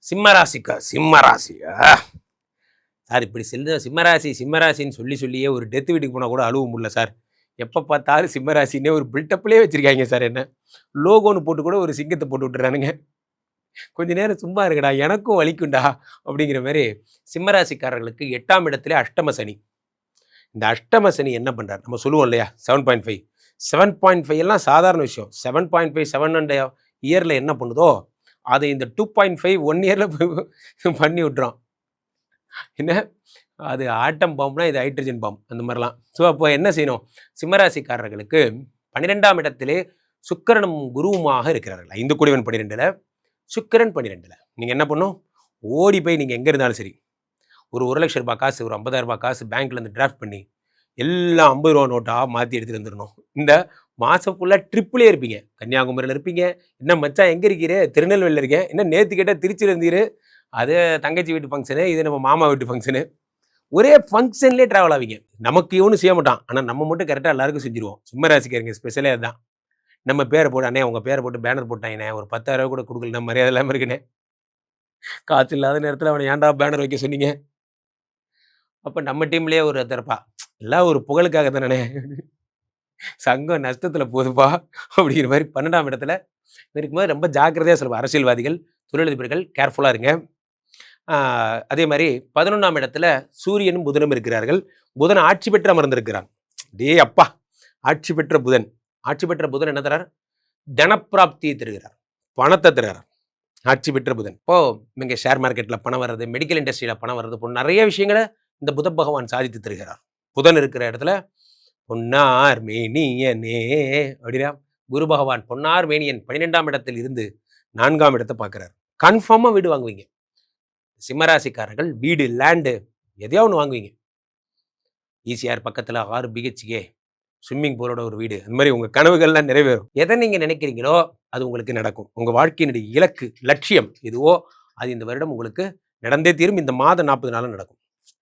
சிம்மராசி சார். இப்படி சிம்மராசின்னு சொல்லியே ஒரு டெத்து வீட்டுக்கு போனால் கூட அழுவ முடியல சார். எப்போ பார்த்தாலும் சிம்மராசின்னே ஒரு பில்டப்லேயே வச்சுருக்காங்க சார். என்ன லோகோன்னு போட்டு கூட ஒரு சிங்கத்தை போட்டு விட்டுறானுங்க. கொஞ்ச நேரம் சும்மா இருக்கடா, எனக்கும் வலிக்குண்டா அப்படிங்கிற மாதிரி. சிம்மராசிக்காரர்களுக்கு 8ஆம் இடத்துல அஷ்டம சனி. இந்த அஷ்டம சனி என்ன பண்ணுறார்? நம்ம சொல்லுவோம் இல்லையா, 7.5 7.5 எல்லாம் சாதாரண விஷயம். 7.5 7 இயரில் என்ன பண்ணுதோ அதை இந்த 2.5 1 இயரில் பண்ணி விட்டுறோம். என்ன அது ஆட்டம் பாம்புனா இது ஹைட்ரஜன் பாம்பு, அந்த மாதிரிலாம். ஸோ அப்போ என்ன செய்யணும்? சிம்மராசிக்காரர்களுக்கு 12ஆம் இடத்திலே சுக்கிரனும் குருவுமாக இருக்கிறார்கள். 5 கூடியவன் 12ல், சுக்கிரன் 12ல். நீங்கள் என்ன பண்ணும்? ஓடி போய் நீங்கள் எங்கே இருந்தாலும் சரி, ஒரு 1 லட்சம் ரூபாய் காசு, ஒரு 50,000 ரூபாய் காசு பேங்க்லேருந்து டிராஃப்ட் பண்ணி எல்லாம் 50 ரூபா நோட்டாக மாற்றி எடுத்துகிட்டு வந்துடணும். இந்த மாதம் ஃபுல்லாக ட்ரிப்புலேயே இருப்பீங்க. கன்னியாகுமரியில் இருப்பீங்க. என்ன மச்சான் எங்கே இருக்கிறே? திருநெல்வேலியில் இருக்கேன். என்ன நேற்று கேட்டால் திருச்சியில் இருந்தீர், அது தங்கச்சி வீட்டு ஃபங்க்ஷனு, இது நம்ம மாமா வீட்டு ஃபங்க்ஷனு. ஒரே ஃபங்க்ஷன்லேயே ட்ராவல் ஆவீங்க. நமக்கு இவனு செய்ய மாட்டான், ஆனால் நம்ம மட்டும் கரெக்டாக எல்லாருக்கும் செஞ்சுருவோம். சிம்மராசிக்காரங்க ஸ்பெஷலே அதுதான். நம்ம பேரை போட்டு, அண்ணே உங்கள் பேரை போட்டு பேனர் போட்டாங்கண்ணே, ஒரு 10,000 ரூபா கூட கொடுக்கல, நம்ம மரியாதை இல்லாமல் இருக்குண்ணே. காசு இல்லாத நேரத்தில் அவனை ஏன்டா பேனர் வைக்க சொன்னீங்க? அப்போ நம்ம டீம்லேயே ஒரு தரப்பா, எல்லாம் ஒரு புகழுக்காக தானே, சங்கம் நஷ்டத்தில் போகுதுப்பா அப்படிங்கிற மாதிரி 12ஆம் இடத்துல இருக்கும்போது ரொம்ப ஜாக்கிரதையாக சொல்லுவோம். அரசியல்வாதிகள், தொழிலதிபர்கள் கேர்ஃபுல்லாக இருங்க. அதே மாதிரி 11ஆம் இடத்துல சூரியனும் புதனும் இருக்கிறார்கள். புதன் ஆட்சி பெற்று அமர்ந்திருக்கிறான். டே அப்பா, ஆட்சி பெற்ற புதன். ஆட்சி பெற்ற புதன் என்ன தரார்? தனப்பிராப்தியை தருகிறார், பணத்தை தருகிறார். ஆட்சி பெற்ற புதன். இப்போ இங்கே ஷேர் மார்க்கெட்டில் பணம் வர்றது, மெடிக்கல் இண்டஸ்ட்ரியில் பணம் வர்றது, இப்போ நிறைய விஷயங்களை இந்த புத பகவான் சாதித்து தருகிறார். புதன் இருக்கிற இடத்துல பொன்னார் மேனியனே அப்படின்னா குரு பகவான் பொன்னார் மேனியன் 12ஆம் இடத்தில் இருந்து 4ஆம் இடத்தை பார்க்கிறார். கன்ஃபார்மாக வீடு வாங்குவீங்க. சிம்மராசிக்காரர்கள் வீடு, லேண்டு எதையோ ஒன்று வாங்குவீங்க. ஈசிஆர் பக்கத்தில் 6 BHK ஸ்விம்மிங் பூலோட ஒரு வீடு, அந்த மாதிரி உங்கள் கனவுகள்லாம் நிறைவேறும். எதை நீங்கள் நினைக்கிறீங்களோ அது உங்களுக்கு நடக்கும். உங்கள் வாழ்க்கையினுடைய இலக்கு, லட்சியம் எதுவோ அது இந்த வருடம் உங்களுக்கு நடந்தே தீரும். இந்த மாதம் 40 நாளும் நடக்கும்.